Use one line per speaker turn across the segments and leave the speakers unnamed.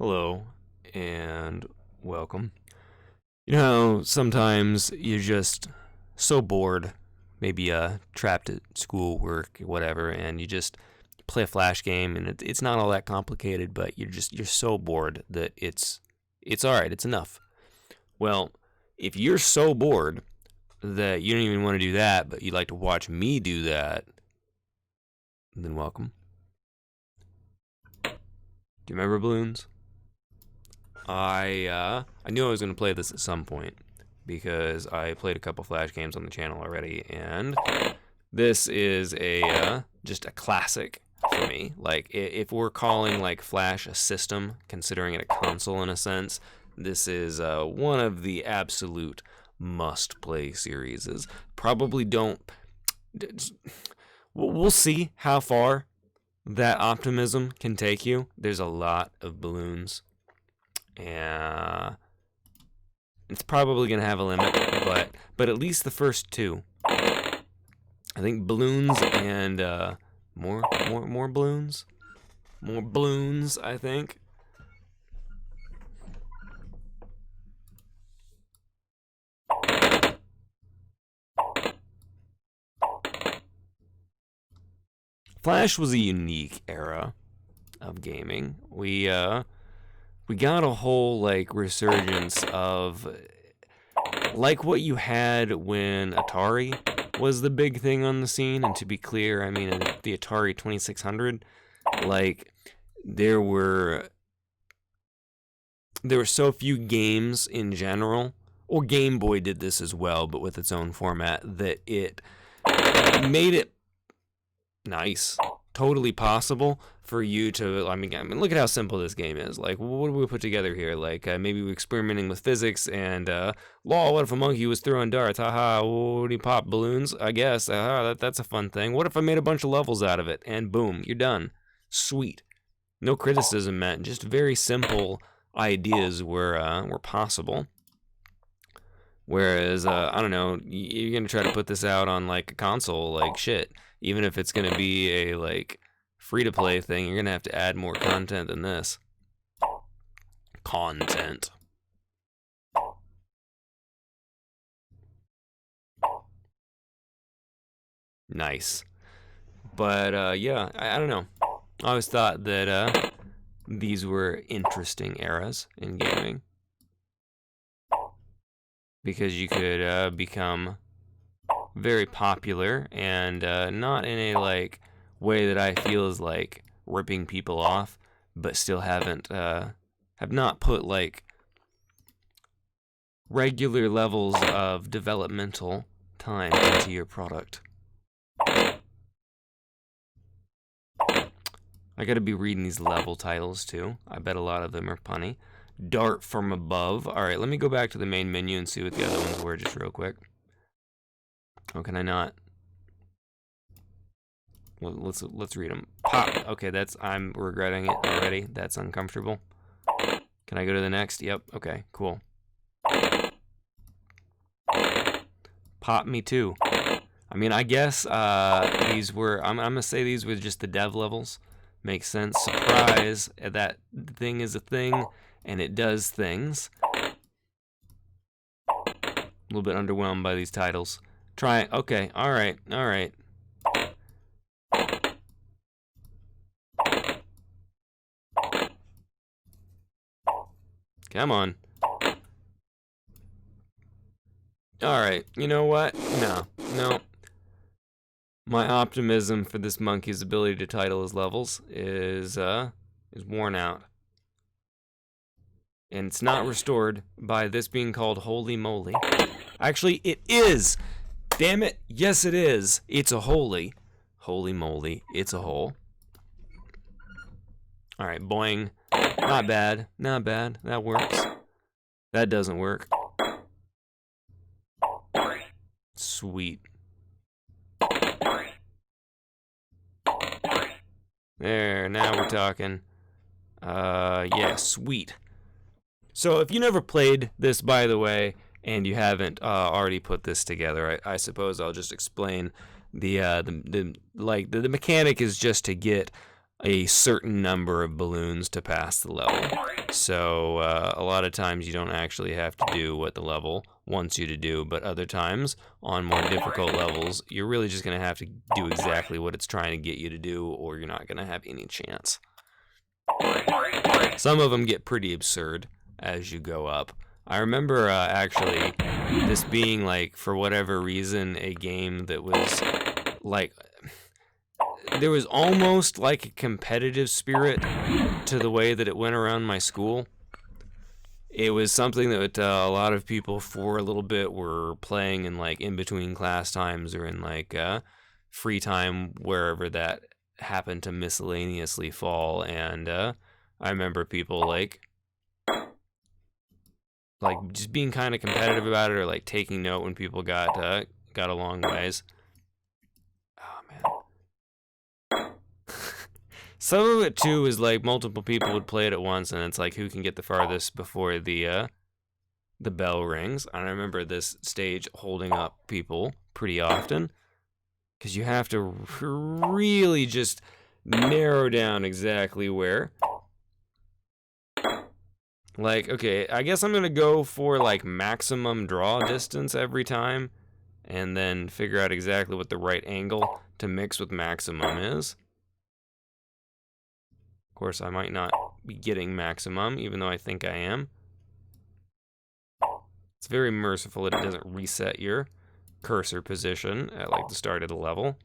Hello and welcome. You know, sometimes you're just so bored, maybe trapped at school, work, whatever, and you just play a flash game, and it's not all that complicated, but you're so bored that it's all right, it's enough. Well, if you're so bored that you don't even want to do that, but you'd like to watch me do that, then welcome. Do you remember Bloons? I knew I was gonna play this at some point because I played a couple Flash games on the channel already, and this is just a classic for me. Like, if we're calling like Flash a system, considering it a console in a sense, this is one of the absolute must-play series. Probably don't. We'll see how far that optimism can take you. There's a lot of balloons. And it's probably gonna have a limit, but at least the first two. I think balloons and more balloons, more balloons. I think. Flash was a unique era of gaming. We got a whole like resurgence of like what you had when Atari was the big thing on the scene. And to be clear, I mean the Atari 2600. Like there were so few games in general, or Game Boy did this as well, but with its own format, that it made it nice, totally possible for you to, I mean, look at how simple this game is. Like, what do we put together here? Like, maybe we're experimenting with physics and, law, what if a monkey was throwing darts? Haha, what do you pop, balloons? I guess, that's a fun thing. What if I made a bunch of levels out of it? And boom, you're done. Sweet. No criticism meant, just very simple ideas were possible. Whereas, I don't know, you're gonna try to put this out on, like, a console, like, shit. Even if it's gonna be a, like, free-to-play thing, you're gonna have to add more content than this. Content. Nice. But, yeah, I don't know. I always thought that, these were interesting eras in gaming. Because you could, become very popular and not in a like way that I feel is like ripping people off, but still have not put like regular levels of developmental time into your product. I gotta be reading these level titles too. I bet a lot of them are punny. Dart from above. Alright, let me go back to the main menu and see what the other ones were just real quick. Oh, can I not? Well, let's read them. Pop. Okay, I'm regretting it already. That's uncomfortable. Can I go to the next? Yep. Okay, cool. Pop me too. I mean, I guess these were. I'm gonna say these were just the dev levels. Makes sense. Surprise! That thing is a thing, and it does things. A little bit underwhelmed by these titles. Try. Okay. All right. All right. Come on. All right. You know what? No. My optimism for this monkey's ability to title his levels is worn out. And it's not restored by this being called Holy Moly. Actually, it is. Damn it. Yes, it is. It's a holy. Holy moly. It's a hole. Alright, boing. Not bad. Not bad. That works. That doesn't work. Sweet. There, now we're talking. Yeah, sweet. So if you never played this, by the way, and you haven't already put this together, I suppose I'll just explain the mechanic is just to get a certain number of balloons to pass the level. So a lot of times you don't actually have to do what the level wants you to do, but other times on more difficult levels, you're really just going to have to do exactly what it's trying to get you to do, or you're not going to have any chance. Some of them get pretty absurd as you go up. I remember actually this being, like, for whatever reason, a game that was like, there was almost like a competitive spirit to the way that it went around my school. It was something that a lot of people for a little bit were playing in, like, in between class times or in, like, free time, wherever that happened to miscellaneously fall. And I remember people like just being kind of competitive about it, or like taking note when people got a long ways. Oh man. Some of it too is like multiple people would play it at once, and it's like who can get the farthest before the bell rings. And I remember this stage holding up people pretty often, because you have to really just narrow down exactly where. Like, okay, I guess I'm going to go for, like, maximum draw distance every time, and then figure out exactly what the right angle to mix with maximum is. Of course, I might not be getting maximum, even though I think I am. It's very merciful that it doesn't reset your cursor position at, like, the start of the level.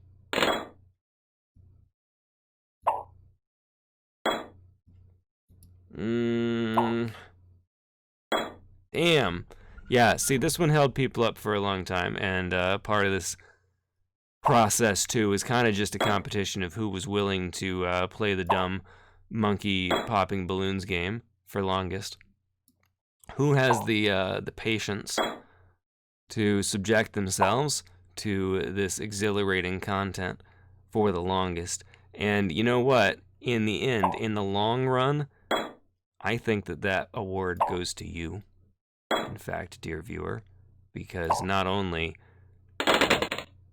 Damn. Yeah, see, this one held people up for a long time, and part of this process, too, is kind of just a competition of who was willing to play the dumb monkey popping balloons game for longest. Who has the patience to subject themselves to this exhilarating content for the longest. And you know what? In the end, in the long run, I think that award goes to you, in fact, dear viewer, because not only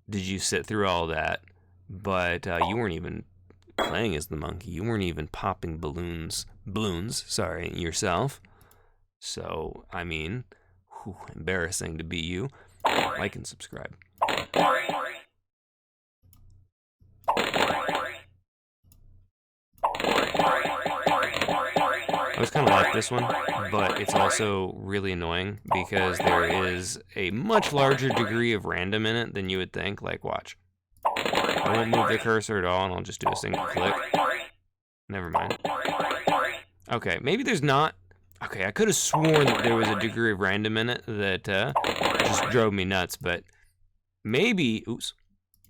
did you sit through all that, but you weren't even playing as the monkey. You weren't even popping balloons, yourself. So, I mean, embarrassing to be you. Like and subscribe. I was kind of like this one, but it's also really annoying because there is a much larger degree of random in it than you would think. Like, watch. I won't move the cursor at all, and I'll just do a single click. Never mind. Okay, maybe there's not. Okay, I could have sworn that there was a degree of random in it that just drove me nuts, but maybe, oops,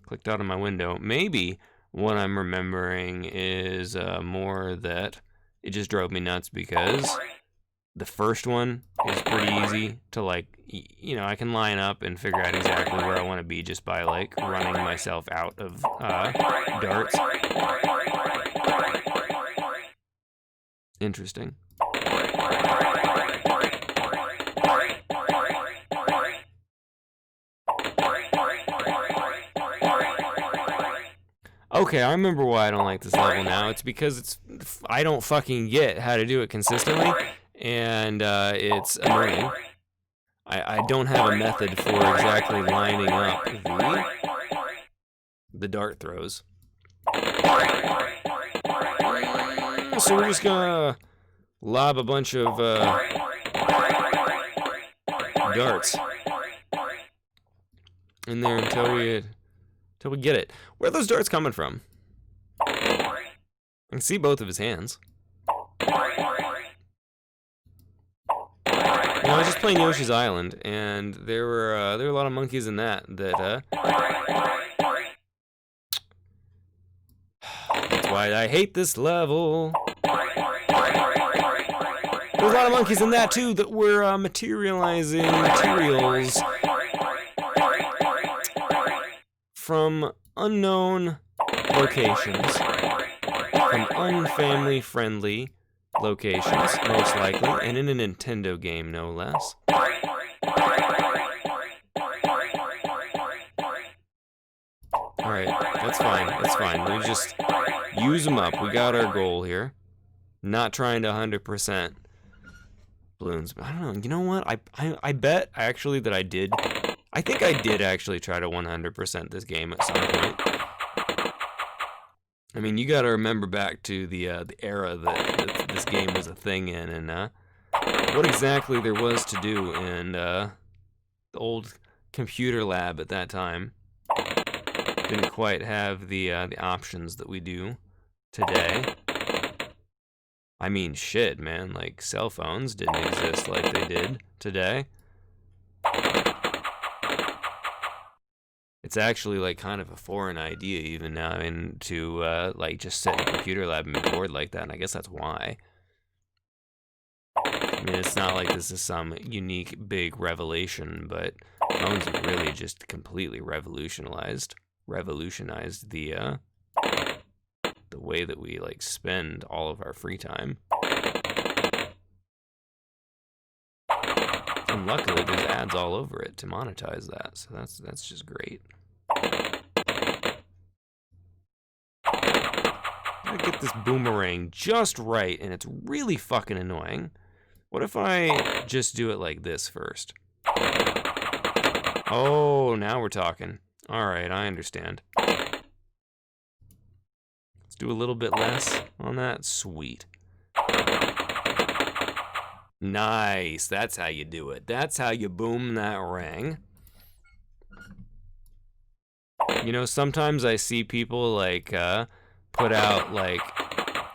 clicked out of my window. Maybe what I'm remembering is more that it just drove me nuts because the first one is pretty easy to, like, you know, I can line up and figure out exactly where I want to be just by, like, running myself out of darts. Interesting. Okay, I remember why I don't like this level now. It's because I don't fucking get how to do it consistently, and it's annoying. I don't have a method for exactly lining up the dart throws. So we're just gonna lob a bunch of darts in there until we get it. Where are those darts coming from? I can see both of his hands. You know, I was just playing Yoshi's Island, and there were a lot of monkeys in that. That's why I hate this level. There's a lot of monkeys in that too that were materializing materials from unknown locations, from unfamily-friendly locations, most likely, and in a Nintendo game, no less. Alright, that's fine, that's fine. Use them up. We got our goal here. Not trying to 100% Bloons. But I don't know. You know what? I bet actually that I did. I think I did actually try to 100% this game at some point. I mean, you got to remember back to the era that this game was a thing in, and what exactly there was to do in the old computer lab at that time. Didn't quite have the options that we do today. I mean, shit, man. Like, cell phones didn't exist like they did today. It's actually like kind of a foreign idea even now. I mean, to like just sit in a computer lab and be bored like that, and I guess that's why. I mean, it's not like this is some unique big revelation, but phones have really just completely revolutionized the way that we like spend all of our free time. And luckily, there's ads all over it to monetize that, so that's just great. Gotta get this boomerang just right, and it's really fucking annoying. What if I just do it like this first? Oh, now we're talking. Alright, I understand. Let's do a little bit less on that. Sweet. Nice. That's how you do it. That's how you boom that rang. You know, sometimes I see people like put out like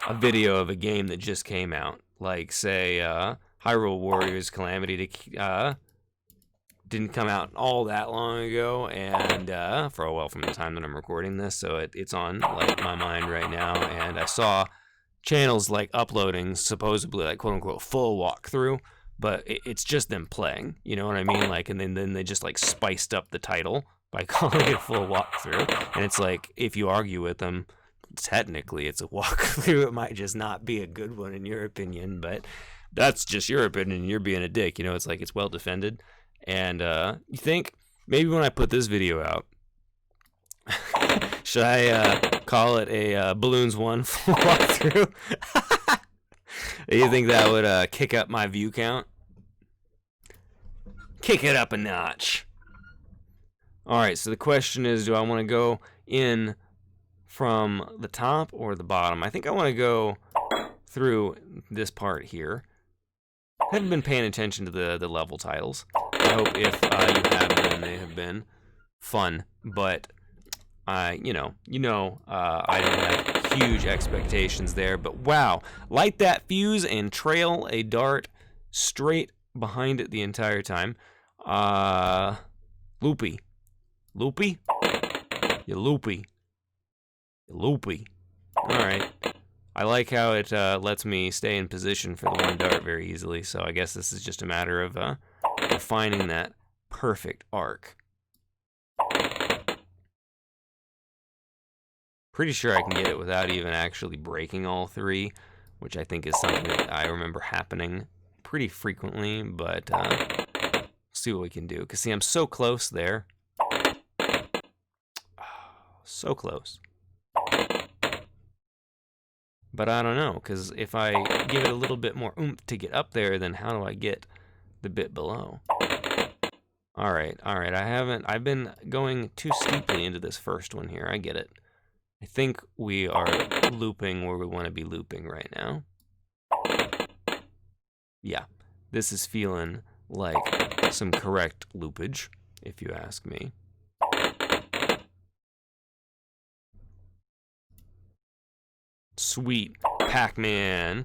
a video of a game that just came out. Like, say, Hyrule Warriors Calamity didn't come out all that long ago, and from the time that I'm recording this, so it's on like my mind right now. And I saw channels like uploading supposedly like quote unquote full walkthrough, but it's just them playing. You know what I mean? Like, and then they just like spiced up the title by calling it full walkthrough. And it's like, if you argue with them, technically it's a walkthrough. It might just not be a good one in your opinion, but that's just your opinion. You're being a dick. You know, it's like it's well defended. And you think maybe when I put this video out, should I call it a Bloons 1 full walkthrough? You think that would kick up my view count? Kick it up a notch. Alright, so the question is, do I want to go in from the top or the bottom? I think I want to go through this part here. I haven't been paying attention to the level titles. I hope if you have been, they have been fun, but I don't have huge expectations there. But wow, light that fuse and trail a dart straight behind it the entire time. Loopy. Loopy? You loopy. You loopy. Alright. I like how it lets me stay in position for the one dart very easily, so I guess this is just a matter of refining that perfect arc. Pretty sure I can get it without even actually breaking all three, which I think is something that I remember happening pretty frequently, but see what we can do. Because, see, I'm so close there. So close. But I don't know, because if I give it a little bit more oomph to get up there, then how do I get the bit below? Alright, I've been going too steeply into this first one here, I get it. I think we are looping where we want to be looping right now. Yeah, this is feeling like some correct loopage, if you ask me. Sweet Pac-Man.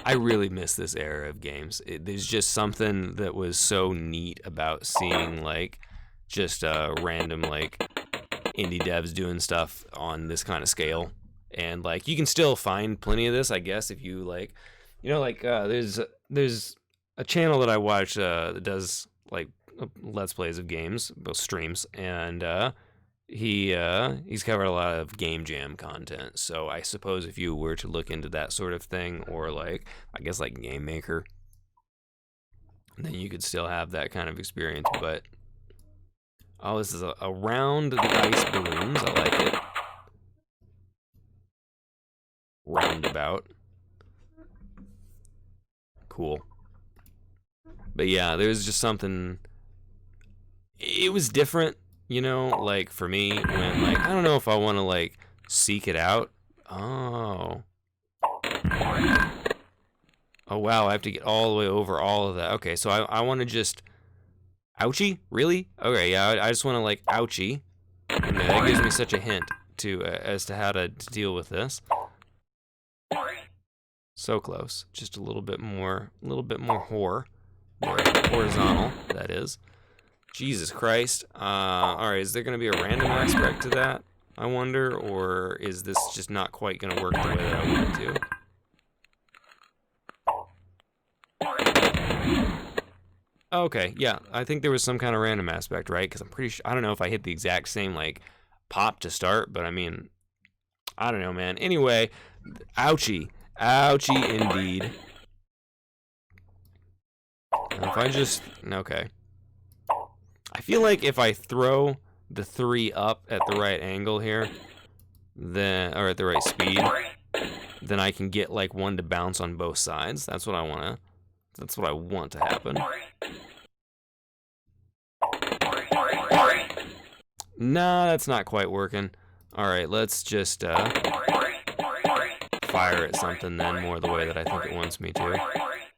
I really miss this era of games. There's just something that was so neat about seeing like just random like indie devs doing stuff on this kind of scale. And like you can still find plenty of this, I guess, if you like, you know, like there's a channel that I watch that does like let's plays of games, both streams, and he's covered a lot of game jam content. So I suppose if you were to look into that sort of thing, or like I guess like Game Maker, then you could still have that kind of experience. But oh, this is around the ice balloons. I like it. roundabout. Cool. But yeah, there's just something. It was different, you know, like for me when like I don't know if I want to like seek it out. Oh. Oh wow, I have to get all the way over all of that. Okay, so I want to just ouchie? Really? Okay, yeah, I just want to like ouchie. And that gives me such a hint to as to how to deal with this. So close. Just a little bit more horizontal, that is. Jesus Christ. Alright, is there going to be a random aspect to that, I wonder? Or is this just not quite going to work the way that I want it to? Okay, yeah, I think there was some kind of random aspect, right? Because I'm pretty sure, I don't know if I hit the exact same, like, pop to start, but I mean, I don't know, man. Anyway, ouchie. Ouchie indeed. And if I just, okay. I feel like if I throw the 3 up at the right angle here, then, or at the right speed, then I can get like one to bounce on both sides. That's what I want to happen. Nah, that's not quite working. Alright, let's just fire at something then more the way that I think it wants me to.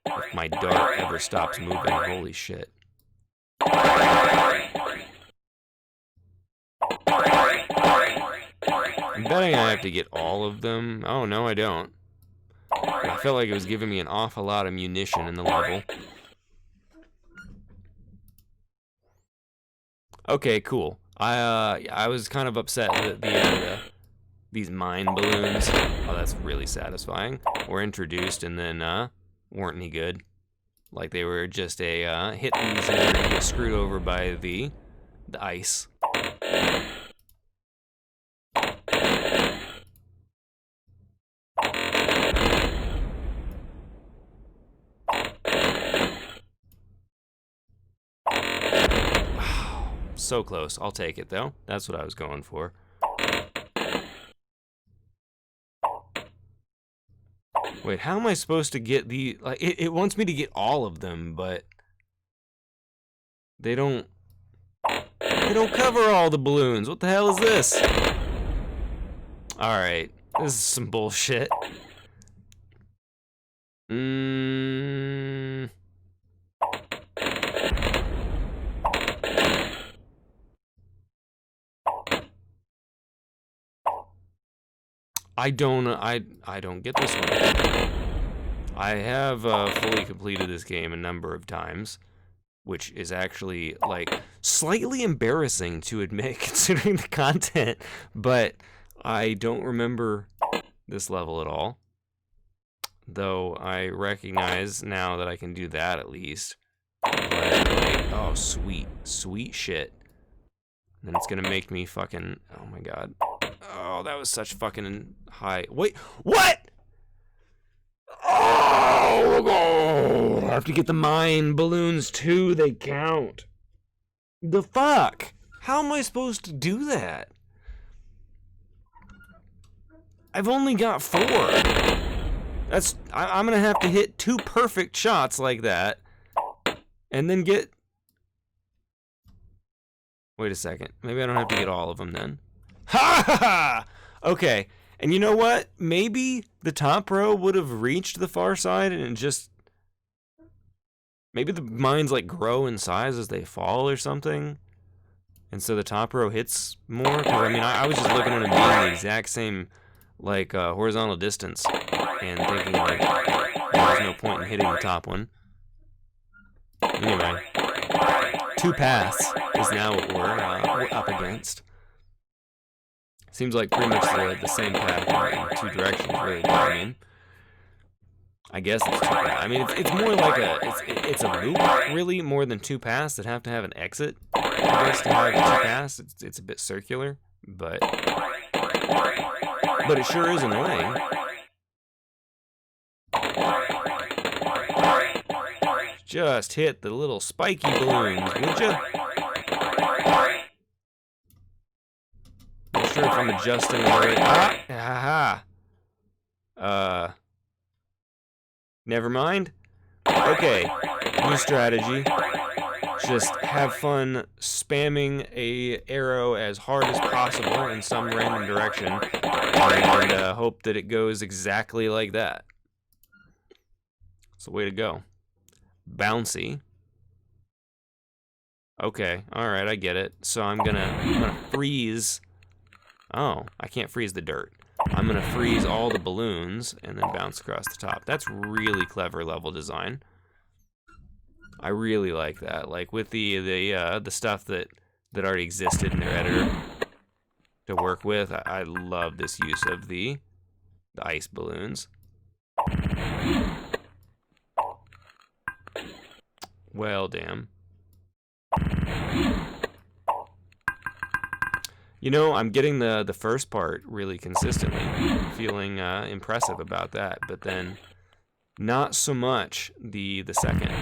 If my dart ever stops moving, holy shit. I'm betting I have to get all of them. Oh, no, I don't. I felt like it was giving me an awful lot of munition in the level. Okay, cool. I was kind of upset that these mine balloons, oh, that's really satisfying, were introduced and then weren't any good. Like they were just a hit these and they're gonna get screwed over by the ice. So close. I'll take it though. That's what I was going for. Wait, how am I supposed to get the like it wants me to get all of them, but they don't cover all the balloons. What the hell is this? Alright. This is some bullshit. I don't get this one. I have fully completed this game a number of times, which is actually like slightly embarrassing to admit considering the content, but I don't remember this level at all. Though I recognize now that I can do that at least. But like, oh sweet shit. And then it's gonna make me fucking, oh my god. Oh, that was such fucking high. Wait, what? Oh, I have to get the mine balloons too. They count. The fuck? How am I supposed to do that? I've only got 4. I'm gonna have to hit 2 perfect shots like that, and then get. Wait a second. Maybe I don't have to get all of them then. Ha ha ha! Okay, and you know what? Maybe the top row would have reached the far side and it just... Maybe the mines like grow in size as they fall or something. And so the top row hits more? Because I mean, I was just looking at them being the exact same, like, horizontal distance. And thinking like, there's no point in hitting the top one. Anyway. 2 paths is now what we're up against. Seems like pretty much the same path in 2 directions, really. I mean, I guess it's 2 paths. I mean, it's more like it's a loop, really, more than 2 paths that have to have an exit. I guess to have 2 paths, it's a bit circular, but it sure is annoying. Just hit the little spiky balloons, would ya? Not sure if I'm adjusting the rate. Never mind. Okay, new strategy. Just have fun spamming a arrow as hard as possible in some random direction, and hope that it goes exactly like that. It's the way to go. Bouncy. Okay, alright, I get it. So I'm gonna freeze. Oh, I can't freeze the dirt. I'm gonna freeze all the balloons and then bounce across the top. That's really clever level design. I really like that. Like with the stuff that already existed in their editor to work with. I love this use of the ice balloons. Well, damn. You know, I'm getting the first part really consistently, feeling impressive about that, but then not so much the second.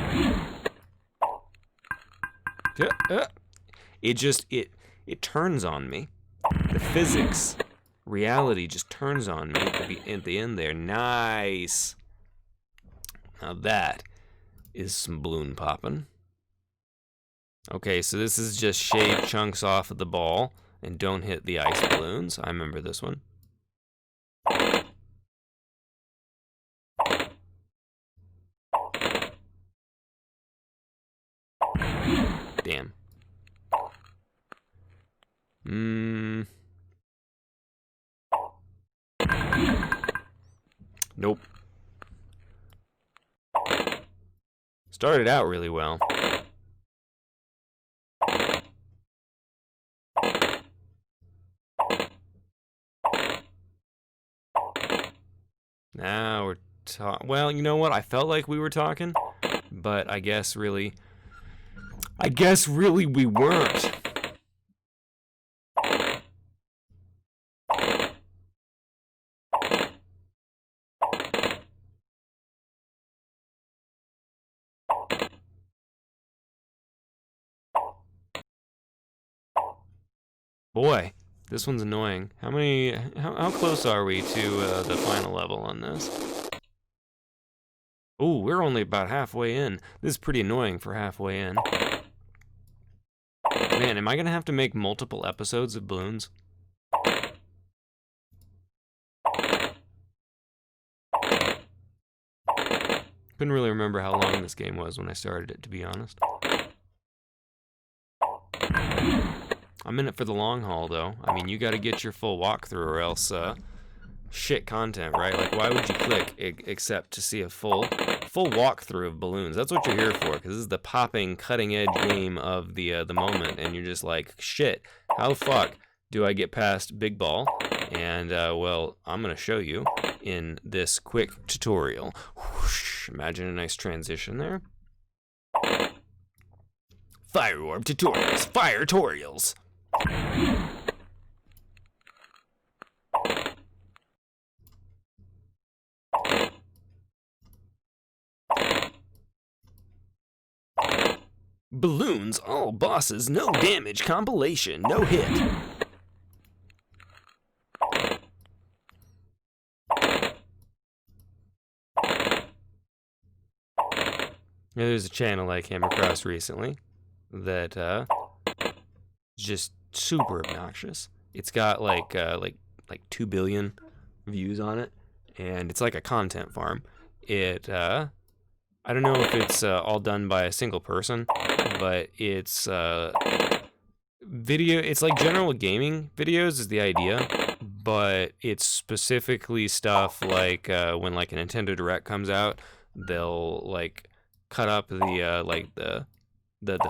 It turns on me. The physics, reality just turns on me at the end there. Nice. Now that is some balloon popping. Okay, so this is just shave chunks off of the ball and don't hit the ice balloons. I remember this one. Damn. Nope. Started out really well. Now we're talking. Well, you know what? I felt like we were talking, but I guess really we weren't. Boy, this one's annoying. How close are we to the final level on this? Ooh, we're only about halfway in. This is pretty annoying for halfway in. Man, am I gonna have to make multiple episodes of Bloons? Couldn't really remember how long this game was when I started it, to be honest. I'm in it for the long haul, though. I mean, you gotta get your full walkthrough or else, shit content, right? Like, why would you click except to see a full walkthrough of Bloons? That's what you're here for, because this is the popping, cutting-edge game of the moment, and you're just like, shit, how the fuck do I get past Big Ball? And, well, I'm gonna show you in this quick tutorial. Whoosh, imagine a nice transition there. Fireorb tutorials, fire-torials. Bloons, all bosses, no damage compilation, no hit. Yeah, there's a channel I came across recently that just super obnoxious. It's got like 2 billion views on it, and it's like a content farm. I don't know if it's all done by a single person, but it's it's like general gaming videos is the idea, but it's specifically stuff like when like a Nintendo Direct comes out, they'll like cut up the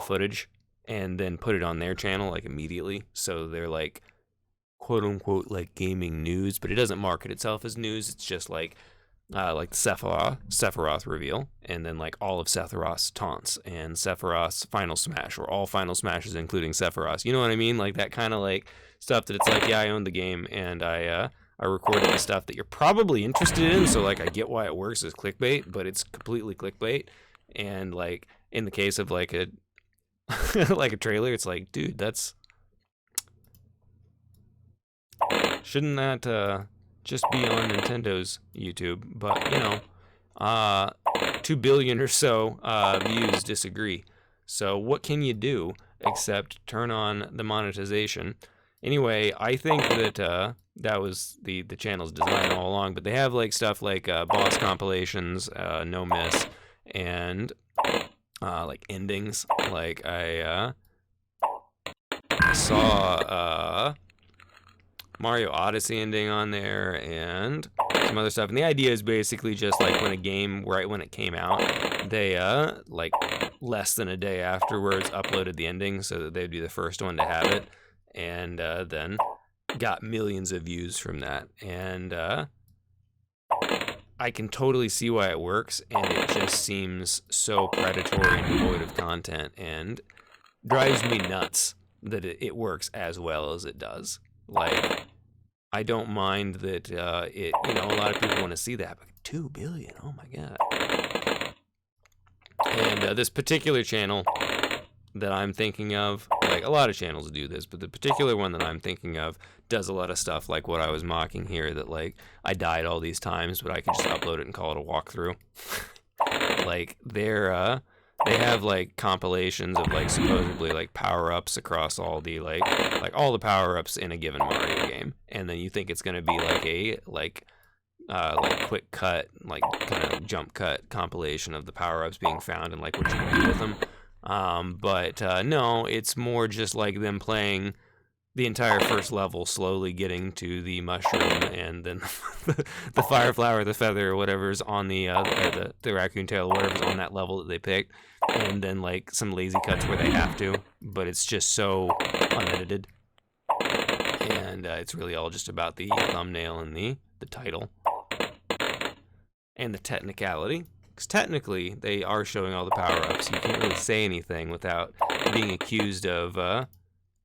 footage and then put it on their channel like immediately. So they're like quote unquote like gaming news, but it doesn't market itself as news. It's just like the Sephiroth reveal, and then like all of Sephiroth's taunts and Sephiroth's final smash, or all final smashes including Sephiroth. You know what I mean? Like that kind of like stuff that it's like, yeah, I own the game and I recorded the stuff that you're probably interested in. So like I get why it works as clickbait, but it's completely clickbait. And like in the case of like a like a trailer, it's like, dude, that's shouldn't that just be on Nintendo's YouTube. But, you know, 2 billion or so views disagree. So what can you do except turn on the monetization? Anyway, I think that that was the channel's design all along. But they have like stuff like boss compilations, no miss, and like endings. Like I saw Mario Odyssey ending on there and some other stuff. And the idea is basically just like when a game, right when it came out, they like less than a day afterwards uploaded the ending so that they'd be the first one to have it, and then got millions of views from that. And I can totally see why it works, and it just seems so predatory and devoid of content, and drives me nuts that it works as well as it does. Like, I don't mind that it, you know, a lot of people want to see that, but 2 billion, oh my god. And this particular channel that I'm thinking of, like a lot of channels do this, but the particular one that I'm thinking of does a lot of stuff like what I was mocking here, that like I died all these times, but I can just upload it and call it a walkthrough. Like they have like compilations of like supposedly like power-ups across all the like all the power-ups in a given Mario game, and then you think it's gonna be like a like quick cut, like kind of jump cut compilation of the power-ups being found and like what you can do with them. But no, it's more just like them playing the entire first level, slowly getting to the mushroom, and then the fire flower, the feather, or whatever's on the raccoon tail, whatever's on that level that they picked, and then like some lazy cuts where they have to, but it's just so unedited, and it's really all just about the thumbnail and the title and the technicality. Because technically, they are showing all the power-ups. You can't really say anything without being accused of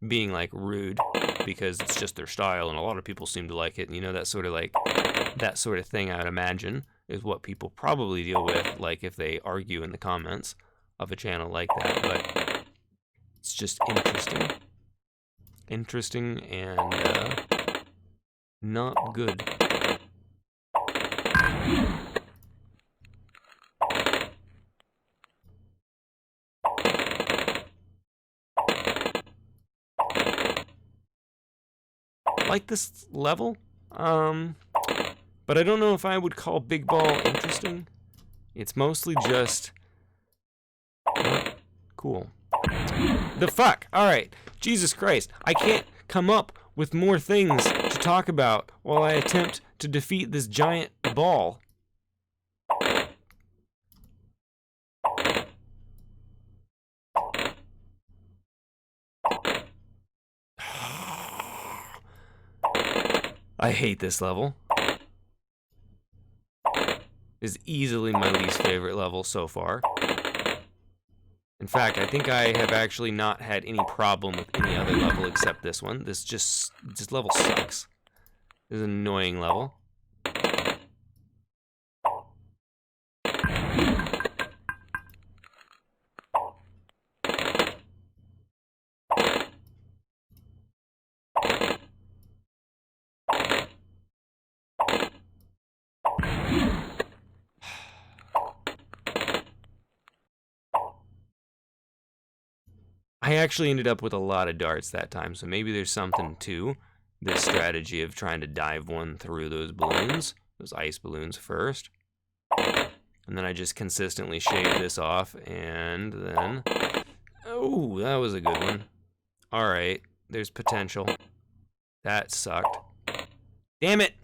being like rude, because it's just their style, and a lot of people seem to like it. And you know, that sort of thing, I would imagine, is what people probably deal with, like if they argue in the comments of a channel like that. But it's just interesting, and not good. Like this level, but I don't know if I would call Big Ball interesting. It's mostly just cool. The fuck? Alright, Jesus Christ, I can't come up with more things to talk about while I attempt to defeat this giant ball. I hate this level. It's easily my least favorite level so far. In fact, I think I have actually not had any problem with any other level except this one. This level sucks. This is an annoying level. I actually ended up with a lot of darts that time, so maybe there's something to this strategy of trying to dive one through those balloons, those ice balloons first. And then I just consistently shave this off, and then... Oh, that was a good one. Alright, there's potential. That sucked. Damn it!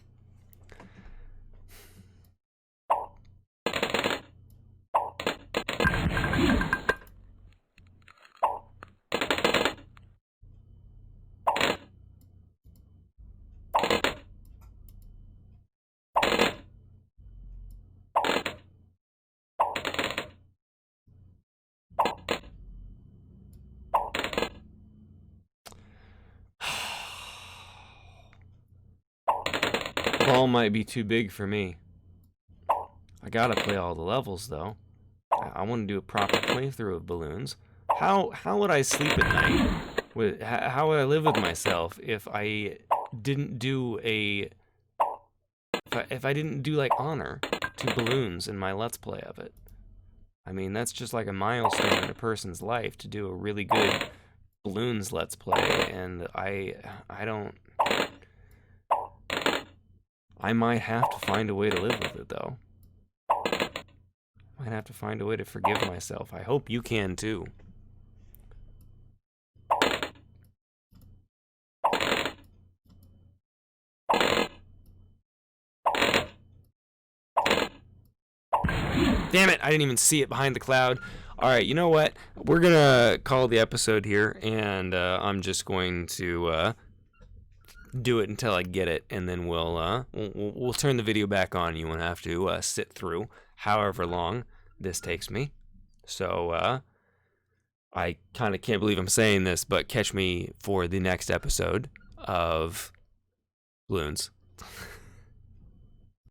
Ball might be too big for me. I gotta play all the levels though. I want to do a proper playthrough of Bloons. How would I sleep at night? How would I live with myself if I didn't do a if I didn't do like honor to Bloons in my Let's Play of it. I mean, that's just like a milestone in a person's life to do a really good Bloons Let's Play, and I don't. I might have to find a way to live with it, though. Might have to find a way to forgive myself. I hope you can, too. Damn it, I didn't even see it behind the cloud. Alright, you know what? We're gonna call the episode here, and I'm just going to do it until I get it, and then we'll turn the video back on. You won't have to sit through however long this takes me. So I kind of can't believe I'm saying this, but catch me for the next episode of Bloons.